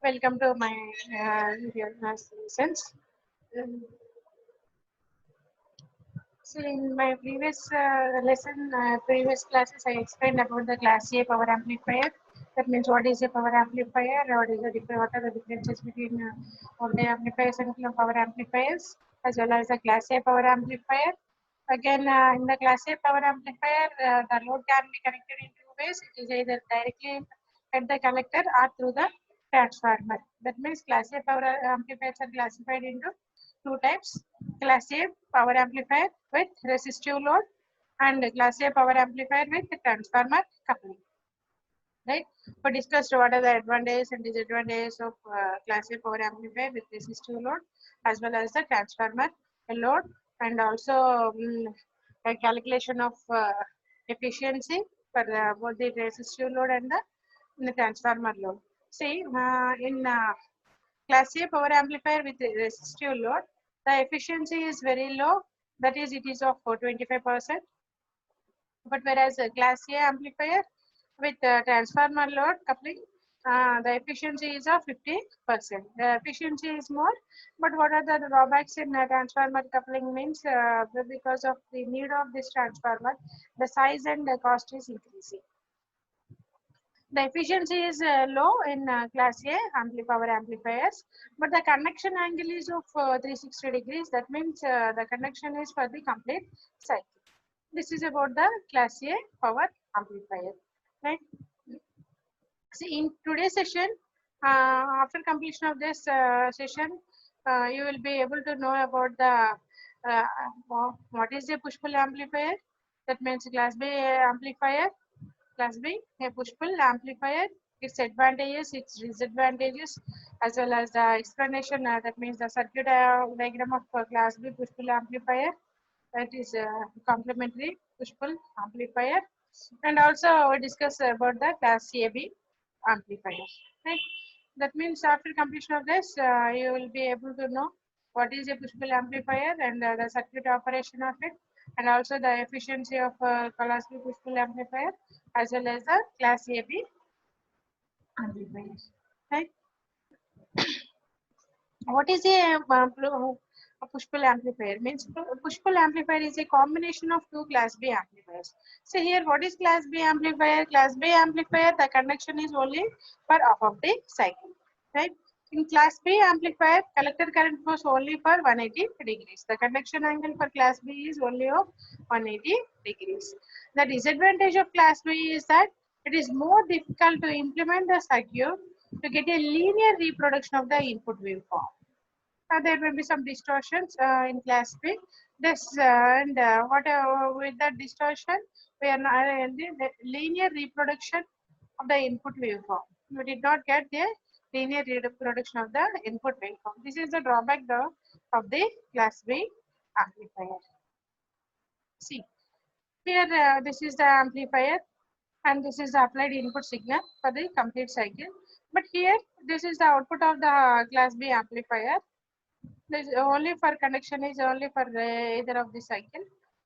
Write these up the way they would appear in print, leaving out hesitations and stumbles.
Welcome to my real maths lessons. Um, So in my previous classes, I explained about the class A power amplifier. That means what is a power amplifier, what are the differences between ordinary amplifiers and power amplifiers, as well as the class A power amplifier. Again, in the class A power amplifier, the load can be connected in two ways. It is either directly at the collector or through the transformer. That means class A power amplifiers are classified into two types: class A power amplifier with resistive load and class A power amplifier with transformer coupling. Right? We discussed what are the advantages and disadvantages of class A power amplifier with resistive load as well as the transformer load, and also a calculation of efficiency for both the resistive load and the transformer load. See, in class A power amplifier with resistive load, the efficiency is very low, that is, it is of 25%. But whereas a class A amplifier with transformer load coupling, the efficiency is of 50%. The efficiency is more, but what are the drawbacks in transformer coupling means because of the need of this transformer, the size and the cost is increasing. The efficiency is low in class A power amplifiers, but the connection angle is of 360 degrees. That means the connection is for the complete cycle. This is about the class A power amplifier. Right. See, in today's session, after completion of this session, you will be able to know about the uh, what is a push-pull amplifier. That means class B amplifier. Class B, a push-pull amplifier, its advantages, its disadvantages, as well as the explanation. That means the circuit diagram of class B push-pull amplifier. That is complementary push-pull amplifier, and also we discuss about the class AB amplifier. Right? That means after completion of this, you will be able to know what is a push-pull amplifier and the circuit operation of it, and also the efficiency of class B push-pull amplifier as well as the class AB amplifier. Right? What is a push-pull amplifier? Means push-pull amplifier is a combination of two class B amplifiers. So here, what is class B amplifier? Class B amplifier, the conduction is only for half of the cycle, right? In class B amplifier, collector current flows only for 180 degrees. The conduction angle for class B is only of 180 degrees. The disadvantage of class B is that it is more difficult to implement the circuit to get a linear reproduction of the input waveform. There may be some distortions in class B. This and what with that distortion, we are not in the linear reproduction of the input waveform. We did not get the linear reproduction of the input waveform. This is the drawback of the class B amplifier. See, here this is the amplifier and this is the applied input signal for the complete cycle. But here this is the output of the class B amplifier. This only for connection is only for either of the cycle.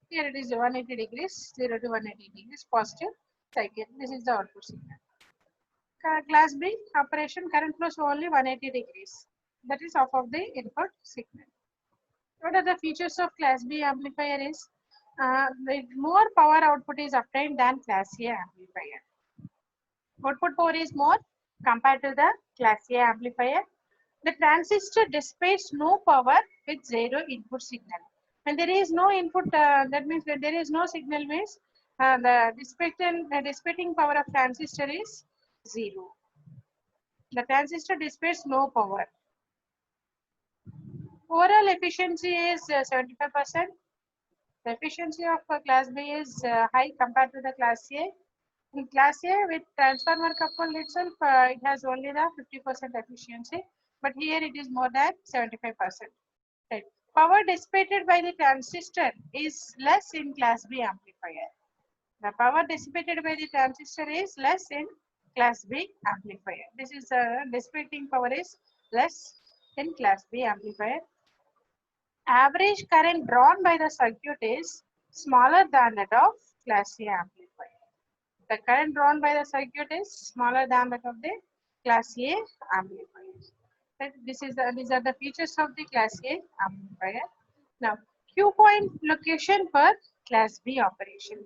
Here it is 180 degrees, 0 to 180 degrees positive cycle. This is the output signal. Class B operation current flows only 180 degrees. That is off of the input signal. What are the features of class B amplifier is the more power output is obtained than class A amplifier. Output power is more compared to the class A amplifier. The transistor dissipates no power with zero input signal. When there is no input, that means when there is no signal means the dissipating power of transistor is zero. The transistor dissipates no power. Overall efficiency is 75%. The efficiency of class B is high compared to the class A. In class A, with transformer coupled itself, it has only the 50% efficiency, but here it is more than 75%. Right. Power dissipated by the transistor is less in class B amplifier. The power dissipated by the transistor is less in class B amplifier. This is dissipating power is less in class B amplifier. Average current drawn by the circuit is smaller than that of class A amplifier. The current drawn by the circuit is smaller than that of the class A amplifier. Right? These are the features of the class A amplifier. Now, Q point location for class B operation.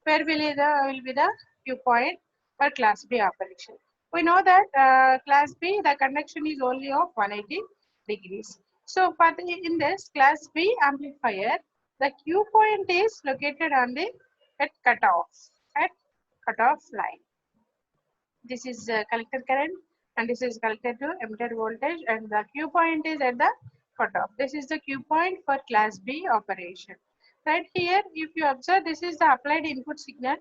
Where will be the Q point for class B operation? We know that class B, the conduction is only of 180 degrees. So for in this class B amplifier, the Q point is located on the at cutoff line. This is collector current and this is collector to emitter voltage, and the Q point is at the cutoff. This is the Q point for class B operation. Right here, if you observe, this is the applied input signal.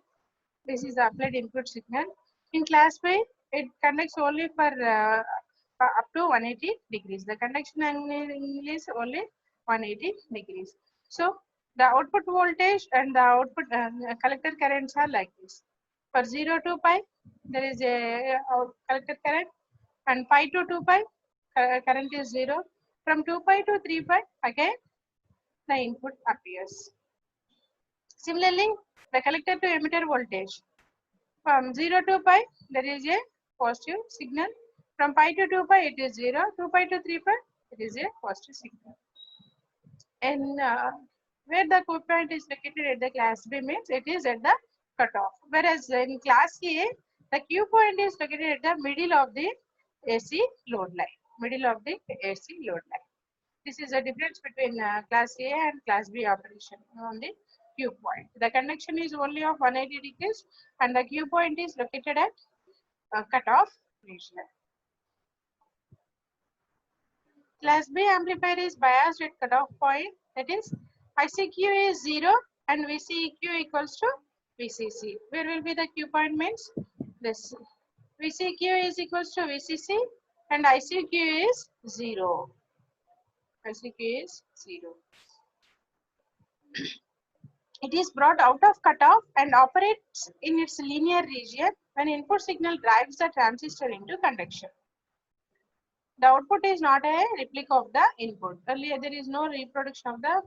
This is the applied input signal. In class B, it conducts only for up to 180 degrees. The conduction angle is only 180 degrees. So the output voltage and the output collector currents are like this. For 0 to pi, there is a collector current, and pi to 2 pi, current is 0. From 2 pi to 3 pi, again the input appears. Similarly, the collector to emitter voltage. From 0 to pi, there is a positive signal. From pi to 2 pi, it is 0. 2 pi to 3 pi, it is a positive signal. And where the Q point is located at the class B means it is at the cutoff. Whereas in class A, the Q point is located at the middle of the AC load line. Middle of the AC load line. This is the difference between class A and class B operation on the Q point. The conduction is only of 180 degrees and the Q point is located at cutoff region. Class B amplifier is biased at cutoff point, that is ICQ is 0 and VCEQ equals to VCC. Where will be the Q point means this. VCQ is equals to VCC and ICQ is 0. ICQ is 0. It is brought out of cutoff and operates in its linear region when input signal drives the transistor into conduction. The output is not a replica of the input. Earlier, there is no reproduction of the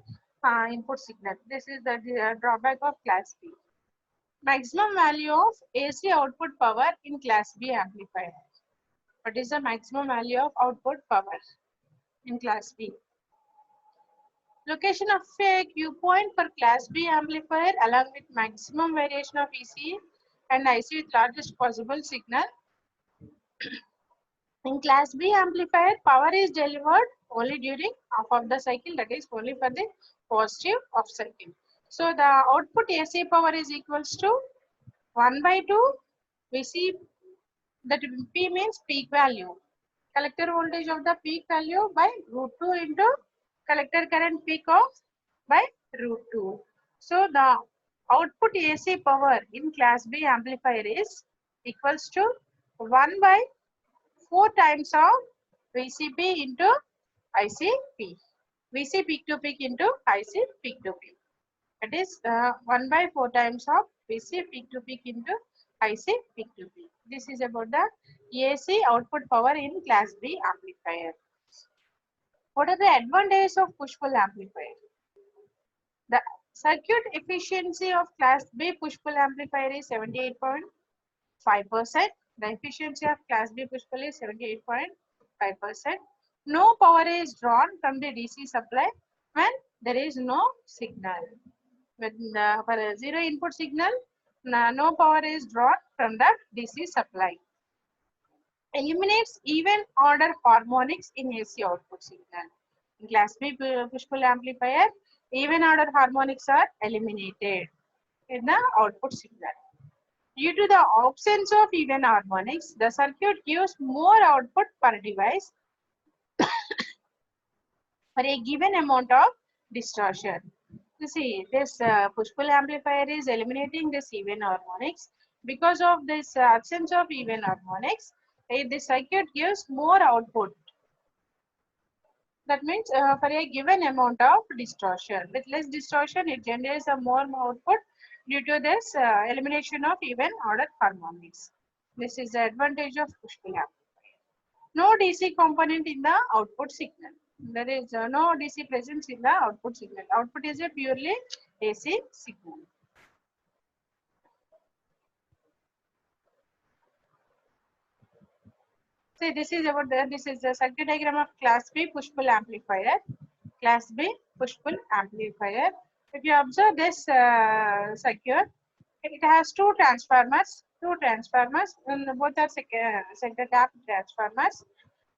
input signal. This is the drawback of class B. Maximum value of AC output power in class B amplifier. What is the maximum value of output power in class B? Location of a Q point for class B amplifier along with maximum variation of EC and IC with largest possible signal. In class B amplifier, power is delivered only during half of the cycle, that is only for the positive of cycle. So the output AC power is equals to 1 by 2 VC, that P means peak value. Collector voltage of the peak value by root 2 into collector current peak of by root 2. So the output AC power in class B amplifier is equals to 1 by 4 times of VCP into ICP. VC peak to peak into IC peak to peak. That is 1 by 4 times of VC peak to peak into IC peak to peak. This is about the AC output power in class B amplifier. What are the advantages of push-pull amplifier? The circuit efficiency of class B push-pull amplifier is 78.5%. The efficiency of class B push-pull is 78.5%. No power is drawn from the DC supply when there is no signal. For a zero input signal, no power is drawn from the DC supply. Eliminates even order harmonics in AC output signal. In class B push-pull amplifier, even order harmonics are eliminated in the output signal. Due to the absence of even harmonics, the circuit gives more output per device for a given amount of distortion. You see, this push-pull amplifier is eliminating this even harmonics. Because of this absence of even harmonics, the circuit gives more output. That means for a given amount of distortion. With less distortion, it generates a more output due to this elimination of even order harmonics. This is the advantage of push-pull amplifier. No DC component in the output signal. There is no DC presence in the output signal. Output is a purely AC signal. See, this is about this is the circuit diagram of class B push-pull amplifier. Class B push-pull amplifier. If you observe this circuit, it has two transformers, and both are center tap transformers.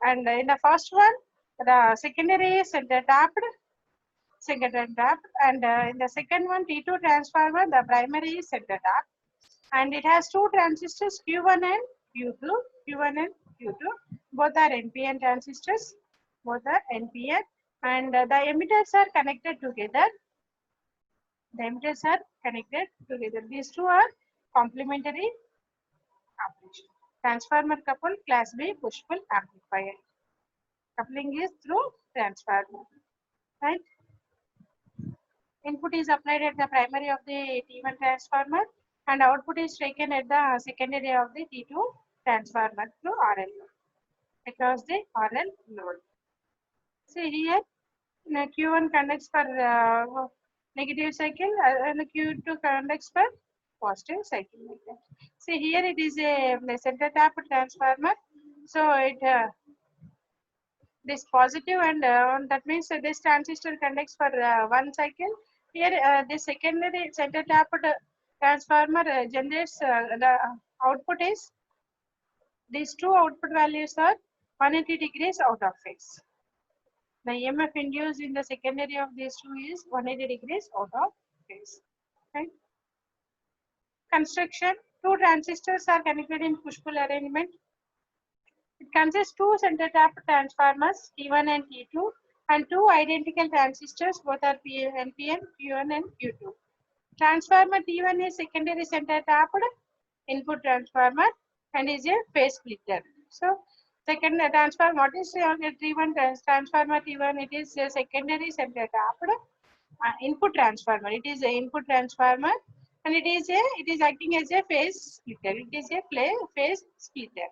And in the first one, the secondary is center tapped, and in the second one, T2 transformer, the primary is center tapped, and it has two transistors Q1 and Q2. Both are NPN transistors, and the emitters are connected together. These two are complementary operation. Transformer coupled class B push-pull amplifier. Coupling is through transformer, right? Input is applied at the primary of the T1 transformer, and output is taken at the secondary of the T2 transformer through RL load, across the RL load. See here, Q1 conducts for negative cycle and Q2 conducts for positive cycle, like that. See here, it is a center tap transformer, so it this positive, and that means this transistor conducts for one cycle. Here, the secondary center tap transformer generates the output is, these two output values are 180 degrees out of phase. The EMF induced in the secondary of these two is 180 degrees out of phase. Right? Construction: two transistors are connected in push-pull arrangement. It consists two center tap transformers T1 and T2, and two identical transistors, both are NPN, Q1 and Q2. Transformer T1 is secondary center tapped input transformer and is a phase splitter. So second transformer, what is T1 transformer T1? It is a secondary center tapped input transformer. It is a input transformer, and it is acting as a phase splitter. It is a phase splitter.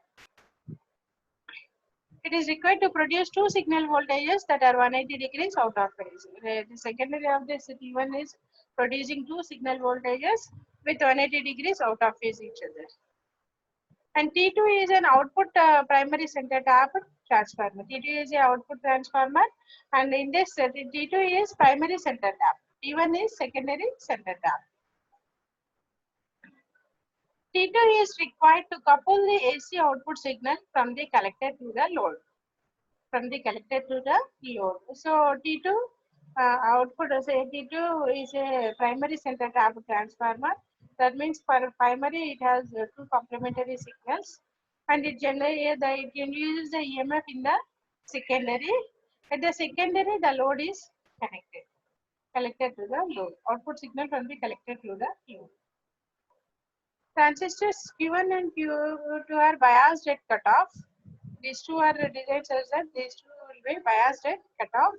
It is required to produce two signal voltages that are 180 degrees out of phase. The secondary of this T1 is producing two signal voltages with 180 degrees out of phase each other. And T2 is an output primary center tap transformer. T2 is an output transformer, and in this T2 is primary center tap. T1 is secondary center tap. T2 is required to couple the AC output signal from the collector to the load. So T2 output, T2 is a primary center tap transformer. That means for primary it has two complementary signals, and it uses the EMF in the secondary. At the secondary, the load is collected to the load. Output signal from the collector to the load. Transistors Q1 and Q2 are biased at cutoff. These two are designed such that these two will be biased at cutoff.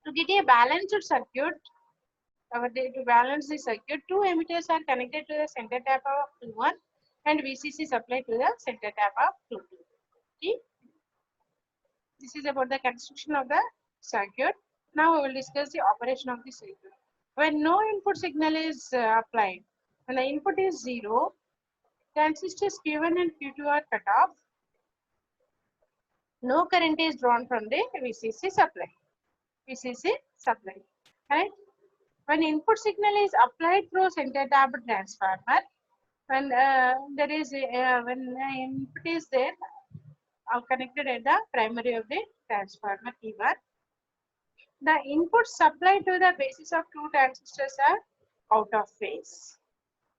To get a balanced circuit, to balance the circuit, two emitters are connected to the center tap of Q1 and VCC supplied to the center tap of Q2. Okay? This is about the construction of the circuit. Now we will discuss the operation of the circuit. When no input signal is applied, when the input is 0, transistors Q1 and Q2 are cut off. No current is drawn from the VCC supply. Right? When input signal is applied through center tap transformer, when there is when the input is there connected at the primary of the transformer T1, the input supplied to the basis of two transistors are out of phase.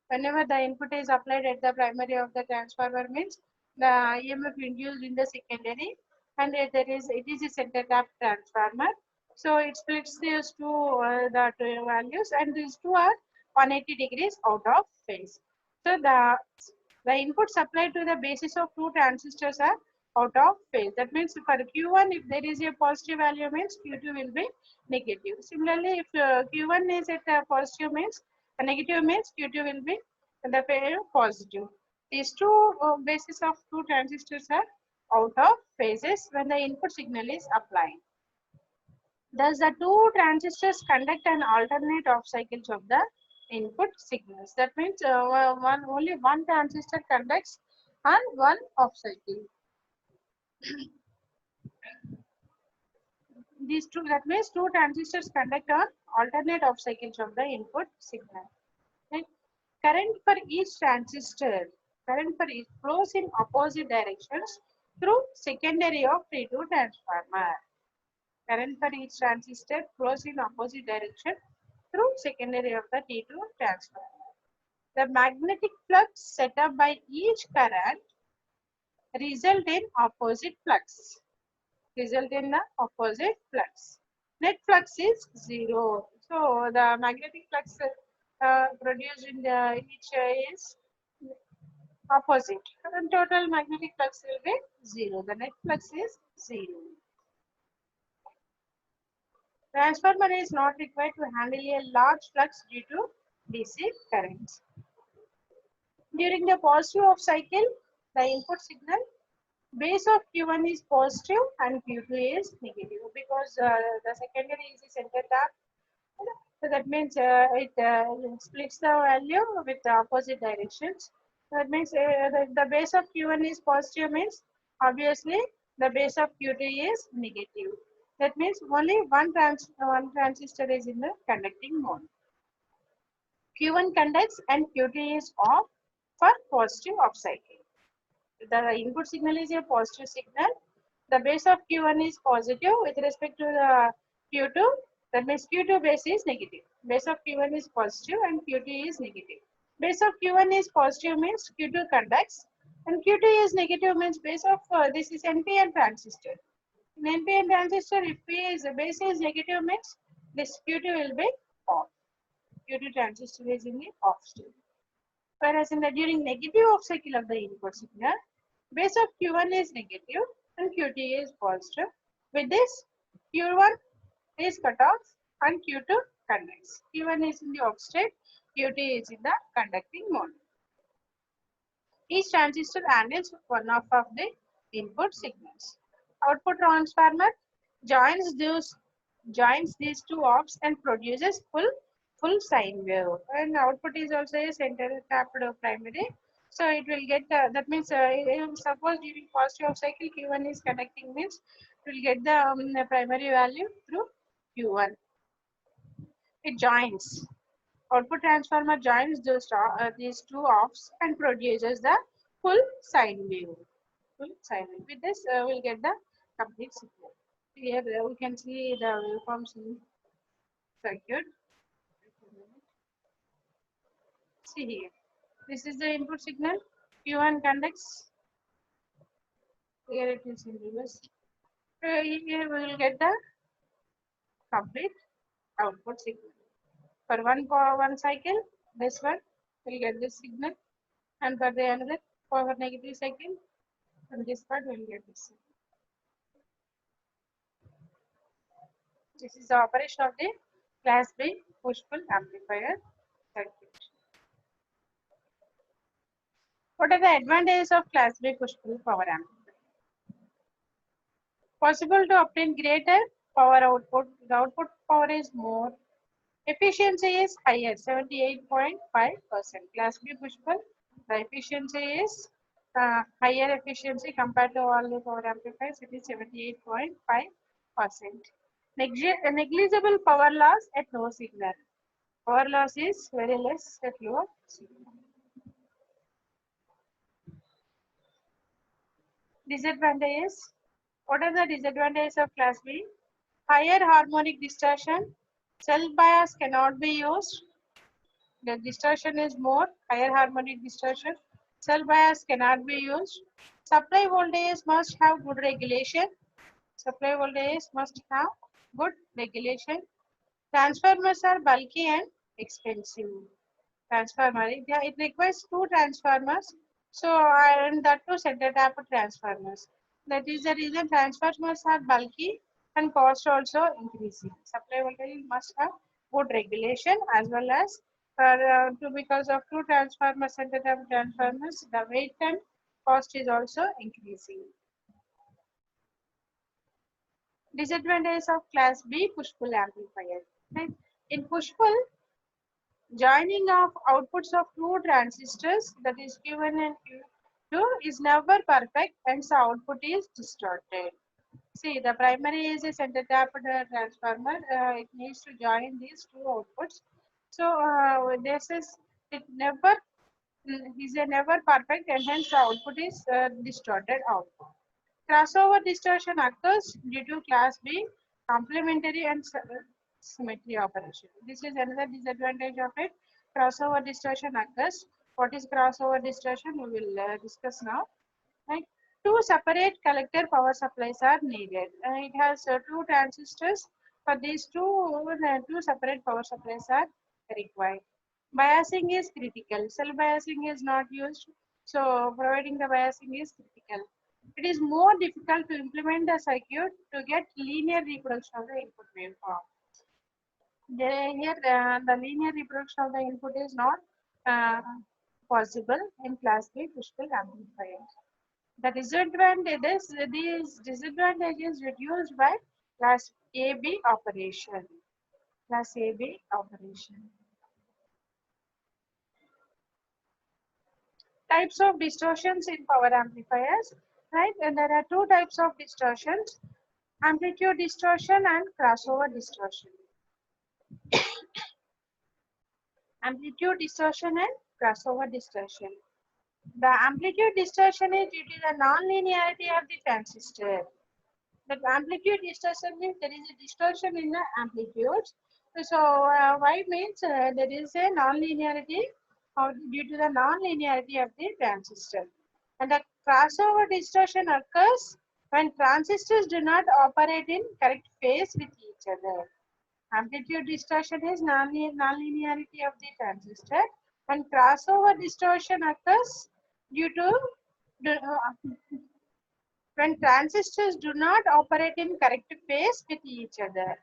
Whenever the input is applied at the primary of the transformer, means the EMF induced in the secondary, and it is a center tap transformer. So it splits these two the two values, and these two are 180 degrees out of phase. So the input supplied to the basis of two transistors are out of phase. That means for Q1, if there is a positive value, means Q2 will be negative. Similarly, if Q1 is at positive, means negative, means Q2 will be the positive. These two bases of two transistors are out of phases when the input signal is applied. Thus, the two transistors conduct an alternate off cycles of the input signals. That means only one transistor conducts and one off cycle. These two, that means two transistors conduct on alternate off cycles of the input signal. Right? Current for each flows in opposite directions through secondary of T2 transformer. Current for each transistor flows in opposite direction through secondary of the T2 transformer. The magnetic flux set up by each current result in opposite flux. Result in the opposite flux. Net flux is zero. So the magnetic flux produced in the each is opposite. And total magnetic flux will be zero. The net flux is zero. Transformer is not required to handle a large flux due to DC currents. During the positive off cycle, the input signal base of Q1 is positive and Q2 is negative because the secondary is the center tap. So that means it splits the value with the opposite directions. That means the base of Q1 is positive means obviously the base of Q2 is negative. That means only one transistor is in the conducting mode. Q1 conducts and Q2 is off for positive off cycle. The input signal is a positive signal. The base of Q1 is positive with respect to the Q2. That means Q2 base is negative. Base of Q1 is positive and Q2 is negative. Base of Q1 is positive means Q2 conducts and Q2 is negative means base of this is NPN transistor. In NPN transistor, if base is negative means this Q2 will be off. Q2 transistor is in the off state. Whereas in the during negative off cycle of the input signal, base of Q1 is negative and Q2 is positive. With this, Q1 is cut off and Q2 conducts. Q1 is in the off state, Q2 is in the conducting mode. Each transistor handles one of the input signals. Output transformer joins these two offs and produces full sine wave. And output is also a center tapped primary. So it will get that means suppose during positive off cycle Q1 is conducting means it will get the primary value through Q1. It joins. Output transformer joins these two offs and produces the full sine wave. With this, we'll get the complete signal. Here we can see the waveforms in circuit. See here. This is the input signal. Q1 conducts. Here it is in reverse. Here we will get the complete output signal. For one cycle, this one will get this signal, and for the another for negative cycle, from this part we will get this signal. This is the operation of the class B push-pull amplifier circuit. What are the advantages of class B push-pull power amplifier? Possible to obtain greater power output. The output power is more. Efficiency is higher, 78.5%. Class B push-pull, the efficiency is higher efficiency compared to all the power amplifiers. It is 78.5%. Negligible power loss at low signal. Power loss is very less at low signal. Disadvantages. What are the disadvantages of class B? Higher harmonic distortion. Self-bias cannot be used. The distortion is more. Higher harmonic distortion. Self-bias cannot be used. Supply voltage must have good regulation. Supply voltage must have good regulation. Transformers are bulky and expensive. Transformer, it requires two transformers. So, and that too center tap transformers. That is the reason transformers are bulky and cost also increasing. Supply voltage must have good regulation as well as because of two transformers, center tap transformers, the weight and cost is also increasing. Disadvantages of class B push-pull amplifier. Right? In push-pull, joining of outputs of two transistors, that is Q1 and Q is never perfect, hence the output is distorted. See, the primary is a center tapped transformer. It needs to join these two outputs. So this is it never is a never perfect, and hence the output is distorted output. Crossover distortion occurs due to class B complementary and symmetry operation. This is another disadvantage of it. Crossover distortion occurs. What is crossover distortion? We will discuss now. Like two separate collector power supplies are needed. It has two transistors. For these two separate power supplies are required. Biasing is critical. Cell biasing is not used, so providing the biasing is critical. It is more difficult to implement the circuit to get linear reproduction of the input waveform. Here, the linear reproduction of the input is not uh, possible in class B push-pull amplifiers. The disadvantages, these disadvantages reduced by class AB operation. Class AB operation. Types of distortions in power amplifiers, right? And there are two types of distortions: amplitude distortion and crossover distortion. Amplitude distortion and crossover distortion. The amplitude distortion is due to the non-linearity of the transistor. The amplitude distortion means there is a distortion in the amplitudes. So why means there is a non-linearity due to the non-linearity of the transistor. And the crossover distortion occurs when transistors do not operate in correct phase with each other. Amplitude distortion is non-linearity of the transistor, and crossover distortion occurs due to when transistors do not operate in correct phase with each other.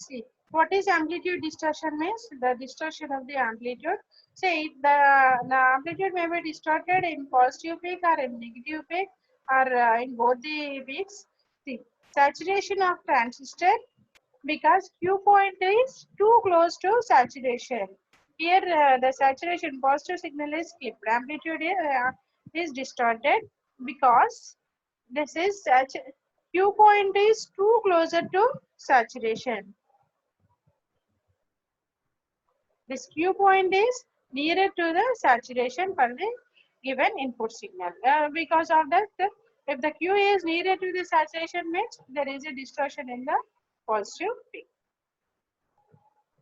See, what is amplitude distortion means? The distortion of the amplitude. Say the amplitude may be distorted in positive peak or in negative peak or in both the peaks. See, saturation of transistor, because Q point is too close to saturation. Here the saturation positive signal is clipped. Amplitude is distorted because this is Q point is too closer to saturation. This Q point is nearer to the saturation for the given input signal. Because of that, if the Q is nearer to the saturation means there is a distortion in the positive peak.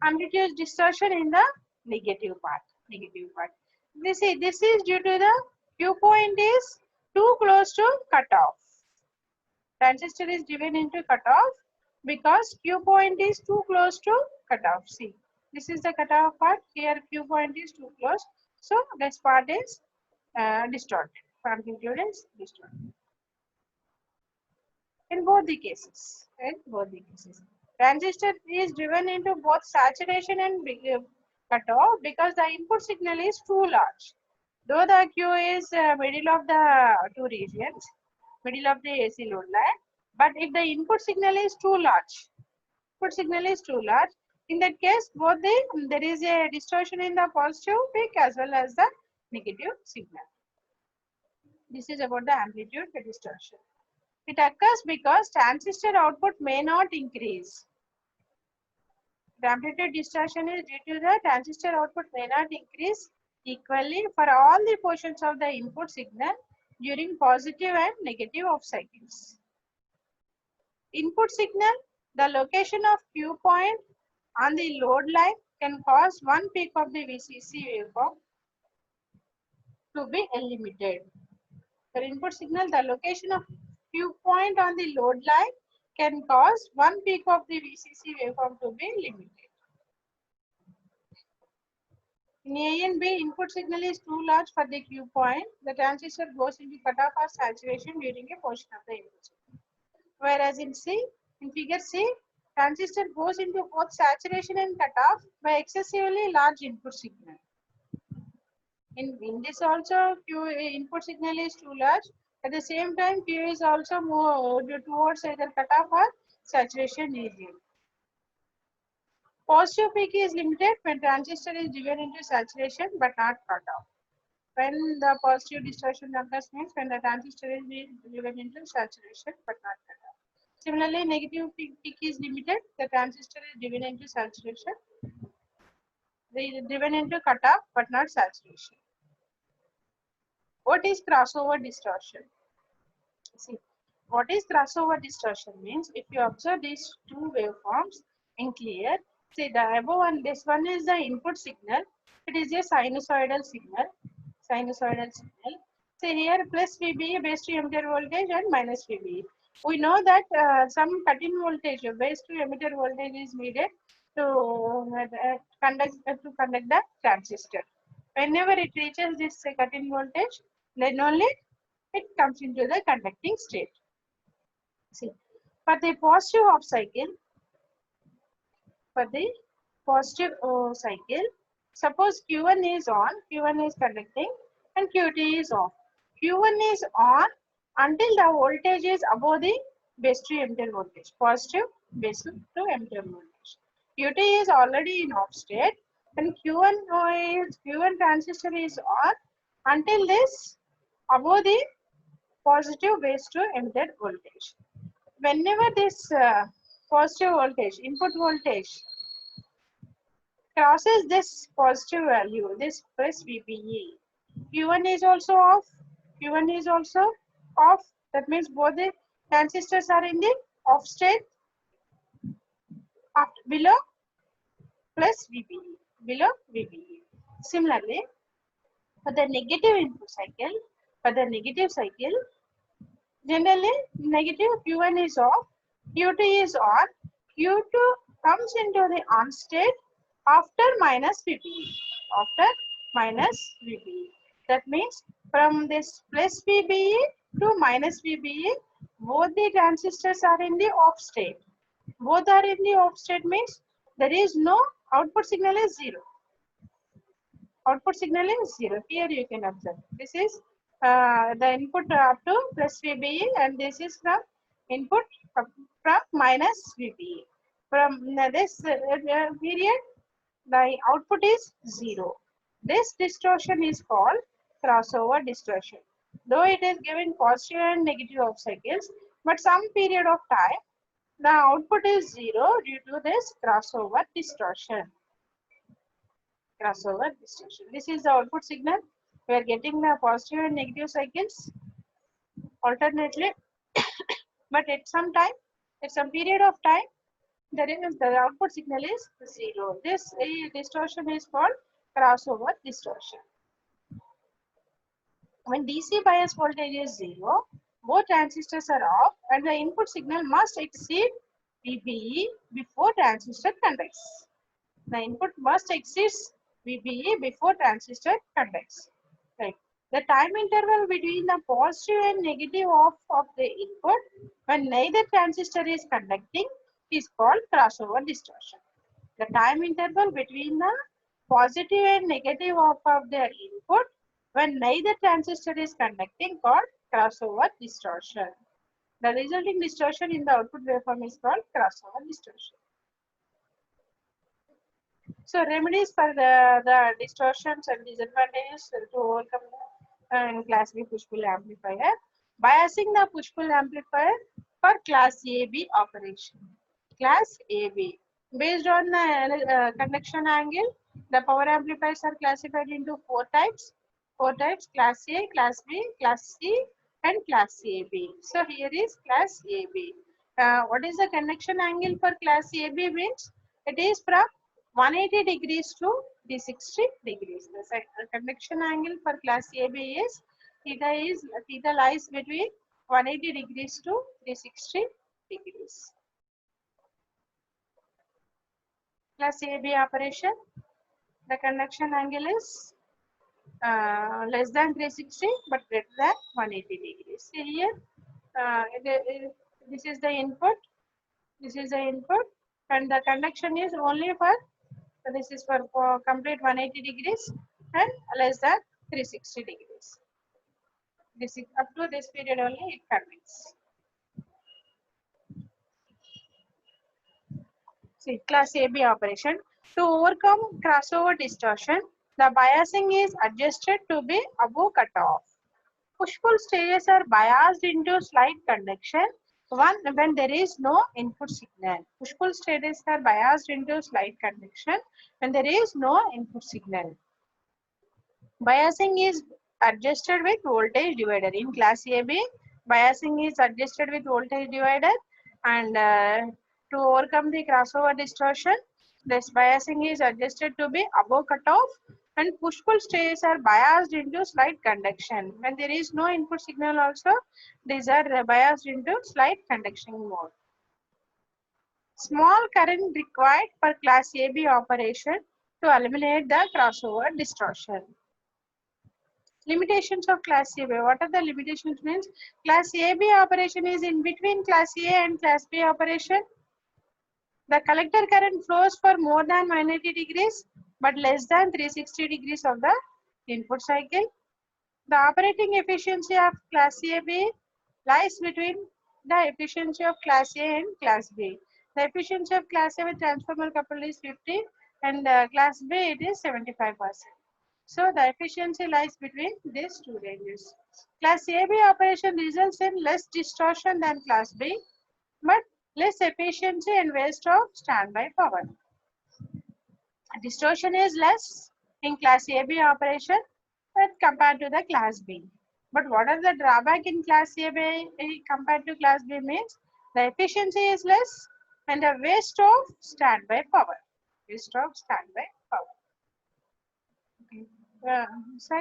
Amplitude distortion in the negative part. This is due to the Q point is too close to cutoff. Transistor is divided into cutoff because Q point is too close to cutoff. See, this is the cutoff part. Here Q point is too close, so this part is distorted. Amplitude is distorted. In both the cases, transistor is driven into both saturation and cutoff because the input signal is too large. Though the Q is middle of the two regions, middle of the AC load line, but if the input signal is too large, in that case, there is a distortion in the positive peak as well as the negative signal. This is about the amplitude distortion. It occurs because transistor output may not increase. The amplitude distortion is due to the transistor output may not increase equally for all the portions of the input signal during positive and negative off cycles. Input signal, the location of Q point on the load line can cause one peak of the VCC waveform to be limited. The input signal, the location of Q point on the load line can cause one peak of the VCC waveform to be limited. In A and B, input signal is too large for the Q point. The transistor goes into cutoff or saturation during a portion of the input signal. Whereas in figure C, transistor goes into both saturation and cutoff by excessively large input signal. In this also, Q input signal is too large. At the same time, Q is also more towards either cutoff or saturation region. Positive peak is limited when transistor is driven into saturation but not cutoff. When the positive distortion occurs means when the transistor is driven into saturation but not cut off. Similarly, negative peak is limited. The transistor is driven into saturation. They is driven into cutoff but not saturation. What is crossover distortion? See, what is crossover distortion means if you observe these two waveforms in clear, see the above one, this one is the input signal. It is a sinusoidal signal. Sinusoidal signal. See here plus VBE based to emitter voltage and minus VBE. We know that some cut-in voltage based to emitter voltage is needed to conduct the transistor. Whenever it reaches this cut-in voltage, then only it comes into the conducting state. See, for the positive half cycle, for the positive cycle, suppose Q1 is on, Q1 is conducting, and Q2 is off. Q1 is on until the voltage is above the base to emitter voltage, positive base to emitter voltage. Q2 is already in off state, and Q1 transistor is on until this above the positive base to emitter voltage. Whenever this positive voltage, input voltage, crosses this positive value, this plus VBE, Q1 is also off, Q1 is also off. That means both the transistors are in the off state below plus VBE, below VBE. Similarly, for the negative input cycle, generally negative Q1 is off, Q2 is on, Q2 comes into the on state after minus VBE, after minus VBE. That means from this plus VBE to minus VBE, both the transistors are in the off state. Both are in the off state means there is no output signal is zero. Output signal is zero. Here you can observe. This is the input up to plus VBE and this is from input from minus VBE. From this period, the output is zero. This distortion is called crossover distortion. Though it is given positive and negative half cycles, but some period of time, the output is zero due to this crossover distortion. Crossover distortion. This is the output signal. We are getting the positive and negative cycles alternately, but at some period of time, the output signal is zero. This distortion is called crossover distortion. When DC bias voltage is zero, both transistors are off and the input signal must exceed VBE before transistor conducts. The input must exceed VBE before transistor conducts. Right. The time interval between the positive and negative of the input when neither transistor is conducting is called crossover distortion. The time interval between the positive and negative of the input when neither transistor is conducting called crossover distortion. The resulting distortion in the output waveform is called crossover distortion. So remedies for the distortions and disadvantages to overcome in class B push-pull amplifier. Biasing the push-pull amplifier for class AB operation. Class AB. Based on the conduction angle, the power amplifiers are classified into four types. Class A, Class B, Class C and Class AB. So here is Class AB. What is the conduction angle for Class AB means? It is from 180 degrees to 360 degrees. The conduction angle for Class AB is theta lies between 180 degrees to 360 degrees. Class AB operation, the conduction angle is less than 360 but greater than 180 degrees. See here, this is the input. This is the input, and the conduction is only for this is for complete 180 degrees and less than 360 degrees. This is up to this period only it conducts. See, Class AB operation. To overcome crossover distortion, The biasing is adjusted to be above cutoff. Push-pull stages are biased into slight conduction when there is no input signal. Push-pull stages are biased into slight conduction when there is no input signal. Biasing is adjusted with voltage divider. In class AB, biasing is adjusted with voltage divider, and to overcome the crossover distortion, this biasing is adjusted to be above cutoff, and push-pull stages are biased into slight conduction. When there is no input signal also, these are biased into slight conduction mode. Small current required for class AB operation to eliminate the crossover distortion. Limitations of class AB. What are the limitations means? Class AB operation is in between class A and class B operation. The collector current flows for more than 180 degrees but less than 360 degrees of the input cycle. The operating efficiency of class AB lies between the efficiency of class A and class B. The efficiency of class A with transformer coupled is 50 and class B it is 75%. So the efficiency lies between these two ranges. Class AB operation results in less distortion than class B, but less efficiency and waste of standby power. Distortion is less in class AB operation compared to the class B. But what are the drawback in class AB compared to class B means the efficiency is less and the waste of standby power. Waste of standby power. Okay. So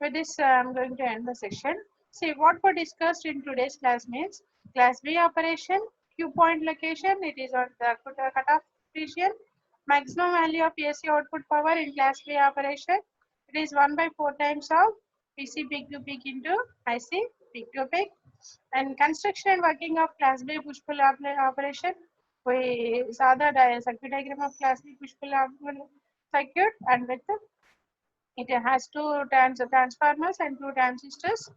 with this, I'm going to end the session. See what we discussed in today's class means class B operation, Q point location, it is on the cutoff region. Maximum value of AC output power in class B operation, it is 1/4 times of PC peak to peak into IC peak to peak. And construction and working of class B push-pull operation, we saw the circuit diagram of class B push-pull circuit, and with it has two transformers and two transistors,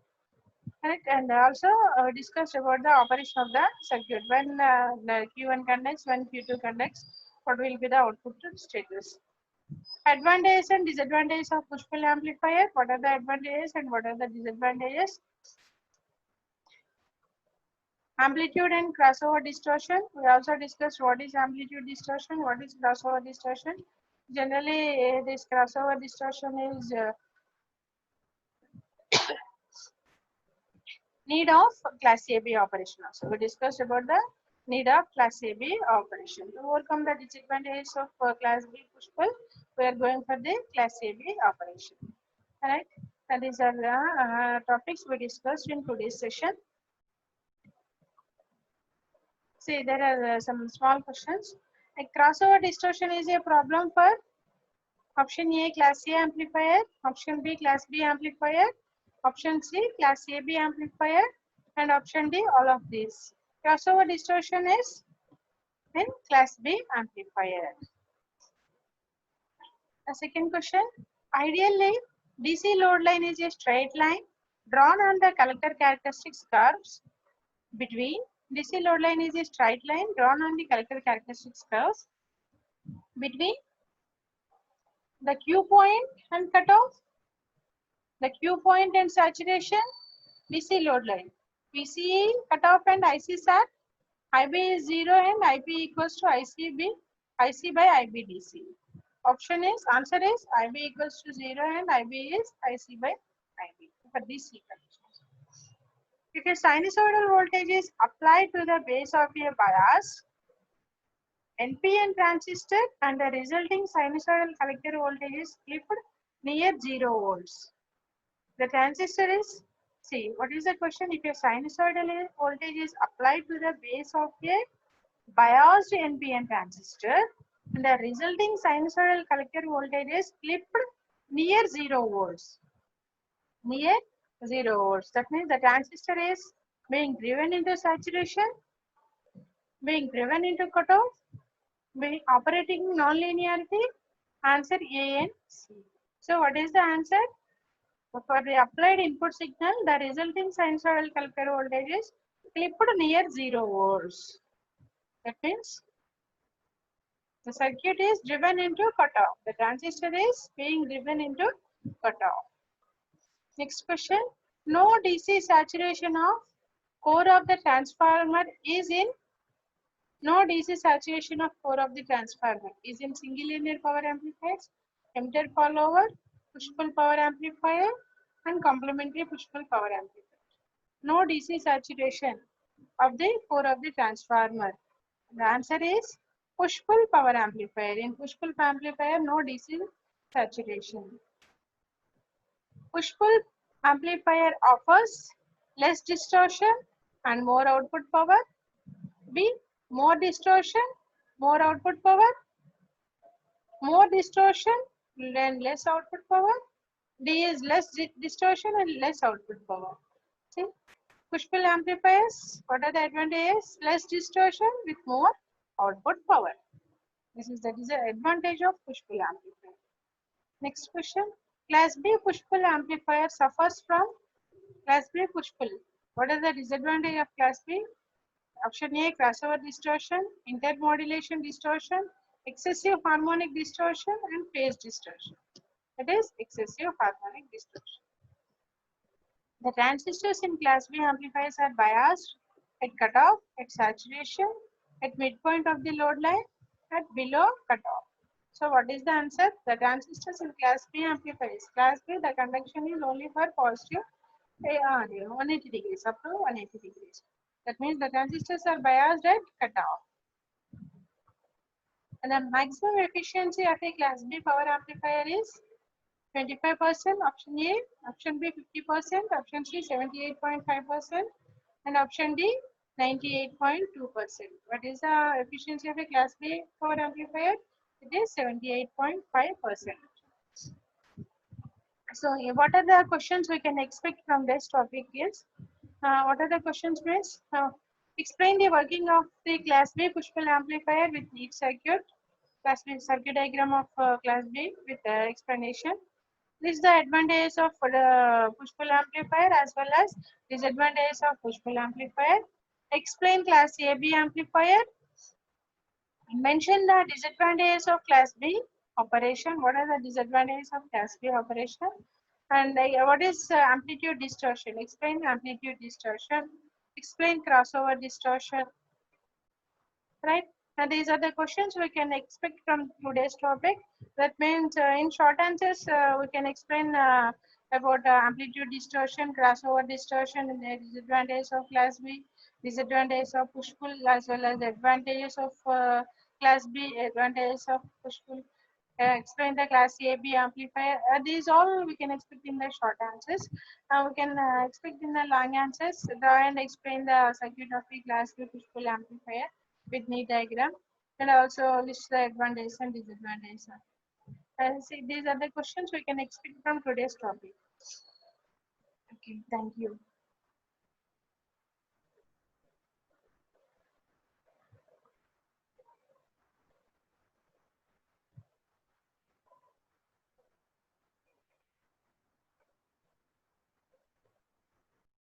right? And also discussed about the operation of the circuit when the Q1 conducts, when Q2 conducts, what will be the output status. Advantages and disadvantages of push-pull amplifier. What are the advantages and what are the disadvantages? Amplitude and crossover distortion. We also discussed what is amplitude distortion, what is crossover distortion. Generally, this crossover distortion is need of class AB operation also. We discussed about the need of class AB operation. To overcome the disadvantages of class B push-pull, we are going for the class AB operation. Alright, and these are the topics we discussed in today's session. See, there are some small questions. A crossover distortion is a problem for option A, class A amplifier, option B, class B amplifier, option C, class AB amplifier, and option D, all of these. Crossover distortion is in class B amplifier. The second question, ideally, DC load line is a straight line drawn on the collector characteristics curves between DC load line is a straight line drawn on the collector characteristics curves between the Q point and cutoff, the Q point and saturation, DC load line. PCE cutoff and IC sat, IB is 0 and IP equals to IC by IB DC. Option is, answer is IB equals to 0 and IB is IC by IB for DC conditions. If a sinusoidal voltage is applied to the base of a bias, NPN transistor and the resulting sinusoidal collector voltage is clipped near 0 volts. The transistor is, see, what is the question? If a sinusoidal voltage is applied to the base of a biased NPN transistor and the resulting sinusoidal collector voltage is clipped near 0 volts. Near 0 volts. That means the transistor is being driven into saturation, being driven into cutoff, being operating non-linearity. Answer A and C. So what is the answer? For the applied input signal, the resulting sinusoidal collector voltage is clipped near 0 volts. That means The circuit is driven into cutoff. The transistor is being driven into cutoff. Next question. No DC saturation of core of the transformer is in no DC saturation of core of the transformer is in single linear power amplifiers, emitter follower, push-pull power amplifier, and complementary push-pull power amplifier. No DC saturation of the core of the transformer. The answer is push-pull power amplifier. In push-pull amplifier, no DC saturation. Push-pull amplifier offers less distortion and more output power. B. More distortion, more output power. More distortion and less output power. D is less distortion and less output power. See, push-pull amplifiers, what are the advantages? Less distortion with more output power. This is the advantage of push-pull amplifier. Next question. Class B push-pull amplifier suffers from Class B push-pull. What is the disadvantage of Class B? Option A, crossover distortion, intermodulation distortion, excessive harmonic distortion, and phase distortion. That is excessive harmonic distortion. The transistors in Class B amplifiers are biased at cutoff, at saturation, at midpoint of the load line, at below cutoff. So what is the answer? The transistors in Class B amplifiers. Class B, the conduction is only for positive 180 degrees, up to 180 degrees. That means the transistors are biased at cutoff. And the maximum efficiency of a Class B power amplifier is 25%, option A, option B 50%, option C 78.5%, and option D 98.2%. What is the efficiency of a Class B power amplifier? It is 78.5%. So what are the questions we can expect from this topic is, what are the questions means? Explain the working of the Class B push-pull amplifier with neat circuit. Class B circuit diagram of Class B with explanation. This is the advantages of push-pull amplifier as well as disadvantages of push-pull amplifier. Explain Class AB amplifier. Mention the disadvantages of Class B operation. What are the disadvantages of Class B operation? And what is amplitude distortion? Explain amplitude distortion. Explain crossover distortion. Right? And these are the questions we can expect from today's topic. That means in short answers, we can explain about amplitude distortion, crossover distortion, and the disadvantages of Class B, disadvantages of push-pull, as well as the advantages of Class B, advantages of push-pull. Explain the Class AB amplifier. These all we can expect in the short answers. We can expect in the long answers. Draw and explain the circuit of the Class B push-pull amplifier with neat diagram, and also list the advantages and disadvantages. See, these are the questions we can expect from today's topic. Okay, thank you.